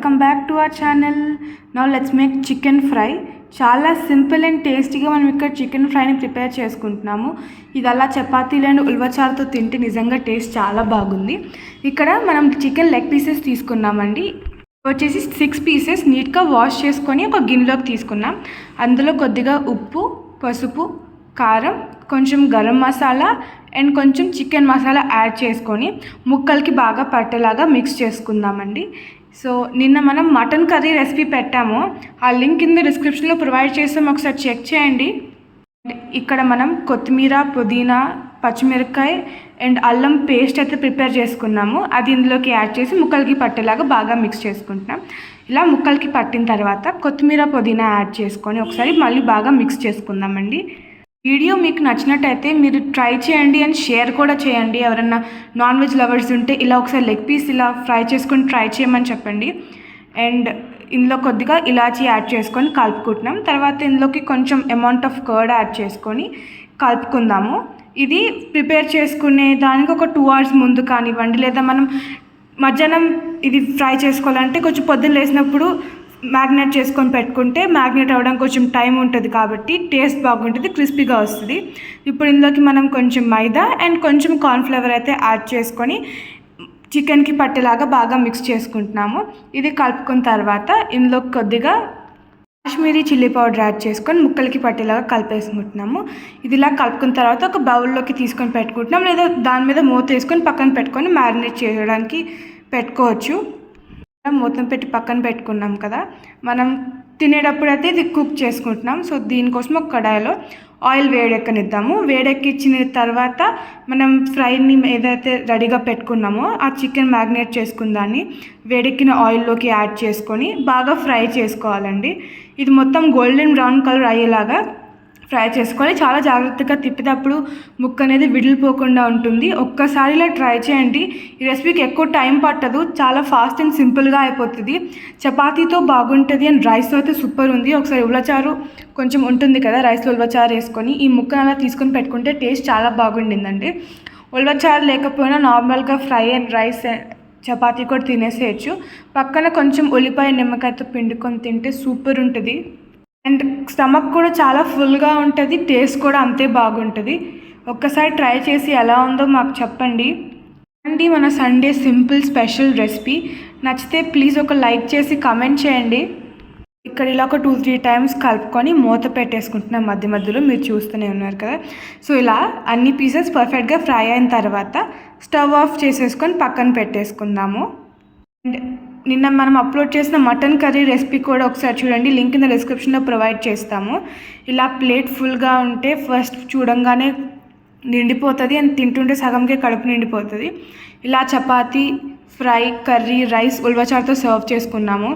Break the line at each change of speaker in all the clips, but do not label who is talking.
Welcome back to our channel. Now let's make chicken fry. చాలా simple and టేస్టీగా మనం ఇక్కడ చికెన్ ఫ్రైని ప్రిపేర్ చేసుకుంటున్నాము. ఇది అలా చపాతీలు అండ్ ఉల్వచారుతో తింటే నిజంగా టేస్ట్ చాలా బాగుంది. ఇక్కడ మనం చికెన్ లెగ్ పీసెస్ తీసుకున్నామండి. వచ్చేసి 6 పీసెస్ నీట్గా వాష్ చేసుకొని ఒక గిన్నెలోకి తీసుకున్నాం. అందులో కొద్దిగా ఉప్పు, పసుపు, కారం, కొంచెం గరం మసాలా అండ్ కొంచెం చికెన్ మసాలా యాడ్ చేసుకొని ముక్కలకి బాగా పట్టేలాగా మిక్స్ చేసుకుందామండి. సో నిన్న మనం మటన్ కర్రీ రెసిపీ పెట్టాము, ఆ లింక్ కింద డిస్క్రిప్షన్లో ప్రొవైడ్ చేస్తాం, ఒకసారి చెక్ చేయండి. ఇక్కడ మనం కొత్తిమీర, పుదీనా, పచ్చిమిరపకాయ అండ్ అల్లం పేస్ట్ అయితే ప్రిపేర్ చేసుకున్నాము. అది ఇందులోకి యాడ్ చేసి ముక్కలకి పట్టేలాగా బాగా మిక్స్ చేసుకుంటున్నాం. ఇలా ముక్కలకి పట్టిన తర్వాత కొత్తిమీర, పుదీనా యాడ్ చేసుకొని ఒకసారి మళ్ళీ బాగా మిక్స్ చేసుకుందామండి. వీడియో మీకు నచ్చినట్టయితే మీరు ట్రై చేయండి అండ్ షేర్ కూడా చేయండి. ఎవరైనా నాన్ వెజ్ లవర్స్ ఉంటే ఇలా ఒకసారి లెగ్ పీస్ ఇలా ఫ్రై చేసుకొని ట్రై చేయమని చెప్పండి. అండ్ ఇందులో కొద్దిగా ఇలాచీ యాడ్ చేసుకొని కలుపుకుంటున్నాం. తర్వాత ఇందులోకి కొంచెం అమౌంట్ ఆఫ్ కర్డ్ యాడ్ చేసుకొని కలుపుకుందాము. ఇది ప్రిపేర్ చేసుకునే దానికి ఒక 2 hours ముందు కానివ్వండి, లేదా మనం మధ్యాహ్నం ఇది ఫ్రై చేసుకోవాలంటే కొంచెం పొద్దున్న లేసినప్పుడు మ్యాగ్నేట్ చేసుకొని పెట్టుకుంటే మ్యాగ్నేట్ అవ్వడం కొంచెం టైం ఉంటుంది కాబట్టి టేస్ట్ బాగుంటుంది, క్రిస్పీగా వస్తుంది. ఇప్పుడు ఇందులోకి మనం కొంచెం మైదా అండ్ కొంచెం కార్న్ఫ్లవర్ అయితే యాడ్ చేసుకొని చికెన్కి పట్టేలాగా బాగా మిక్స్ చేసుకుంటున్నాము. ఇది కలుపుకున్న తర్వాత ఇందులో కొద్దిగా కాశ్మీరీ చిల్లీ పౌడర్ యాడ్ చేసుకొని ముక్కలకి పట్టేలాగా కలిపేసుకుంటున్నాము. ఇది ఇలా కలుపుకున్న తర్వాత ఒక బౌల్లోకి తీసుకొని పెట్టుకుంటున్నాం, లేదా దాని మీద మూత వేసుకొని పక్కన పెట్టుకొని మ్యారినేట్ చేయడానికి పెట్టుకోవచ్చు. మూతం పెట్టి పక్కన పెట్టుకున్నాం కదా, మనం తినేటప్పుడు అయితే ఇది కుక్ చేసుకుంటున్నాం. సో దీనికోసం ఒక కడాయిలో ఆయిల్ వేడెక్కనిద్దాము. వేడెక్కించిన తర్వాత మనం ఫ్రైని ఏదైతే రెడీగా పెట్టుకున్నామో ఆ చికెన్ మ్యాగ్నేట్ చేసుకున్న దాన్ని వేడెక్కిన ఆయిల్లోకి యాడ్ చేసుకొని బాగా ఫ్రై చేసుకోవాలండి. ఇది మొత్తం గోల్డెన్ బ్రౌన్ కలర్ అయ్యేలాగా ఫ్రై చేసుకోవాలి. చాలా జాగ్రత్తగా తిప్పేటప్పుడు ముక్క అనేది విడిలిపోకుండా ఉంటుంది. ఒక్కసారి ఇలా ట్రై చేయండి. ఈ రెసిపీకి ఎక్కువ టైం పట్టదు, చాలా ఫాస్ట్ అండ్ సింపుల్గా అయిపోతుంది. చపాతీతో బాగుంటుంది అండ్ రైస్తో అయితే సూపర్ ఉంది. ఒకసారి ఉలవచారు కొంచెం ఉంటుంది కదా, రైస్లో ఉలవచారు వేసుకొని ఈ ముక్కను అలా తీసుకొని పెట్టుకుంటే టేస్ట్ చాలా బాగుండిందండి. ఉలవచారు లేకపోయినా నార్మల్గా ఫ్రై అండ్ రైస్ చపాతీ కూడా తినేసేయచ్చు. పక్కన కొంచెం ఉల్లిపాయ, నిమ్మకాయతో పిండుకొని తింటే సూపర్ ఉంటుంది. అండ్ స్టమక్ కూడా చాలా ఫుల్గా ఉంటుంది, టేస్ట్ కూడా అంతే బాగుంటుంది. ఒక్కసారి ట్రై చేసి ఎలా ఉందో మాకు చెప్పండి. అండి మన సండే సింపుల్ స్పెషల్ రెసిపీ నచ్చితే ప్లీజ్ ఒక లైక్ చేసి కమెంట్ చేయండి. ఇక్కడ ఇలా ఒక 2-3 times కలుపుకొని మూత పెట్టేసుకుంటున్నాం మధ్య మధ్యలో, మీరు చూస్తూనే ఉన్నారు కదా. సో ఇలా అన్ని పీసెస్ పర్ఫెక్ట్గా ఫ్రై అయిన తర్వాత స్టవ్ ఆఫ్ చేసేసుకొని పక్కన పెట్టేసుకుందాము. అండ్ నిన్న మనం అప్లోడ్ చేసిన మటన్ కర్రీ రెసిపీ కూడా ఒకసారి చూడండి, లింక్ కింద డిస్క్రిప్షన్లో ప్రొవైడ్ చేస్తాము. ఇలా ప్లేట్ ఫుల్గా ఉంటే ఫస్ట్ చూడంగానే నిండిపోతుంది అండ్ తింటుంటే సగంకే కడుపు నిండిపోతుంది. ఇలా చపాతీ, ఫ్రై, కర్రీ, రైస్, ఉల్వచారుతో సర్వ్ చేసుకున్నాము.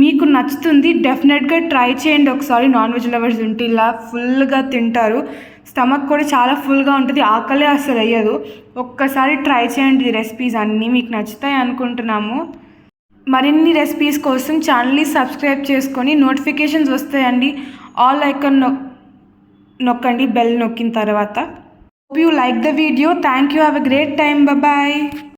మీకు నచ్చుతుంది, డెఫినెట్గా ట్రై చేయండి ఒకసారి. నాన్ వెజ్ లవర్స్ ఉంటే ఇలా ఫుల్గా తింటారు, స్టమక్ కూడా చాలా ఫుల్గా ఉంటుంది, ఆకలే అసలు అయ్యదు. ఒక్కసారి ట్రై చేయండి. ఈ రెసిపీస్ అన్నీ మీకు నచ్చుతాయి అనుకుంటున్నాము. మరిన్ని రెసిపీస్ కోసం ఛానల్ని సబ్స్క్రైబ్ చేసుకొని నోటిఫికేషన్స్ వస్తాయండి. ఆల్ ఐకాన్ నొక్కండి, బెల్ నొక్కిన తర్వాత. Hope you like the video. Thank you. Have a great time. Bye.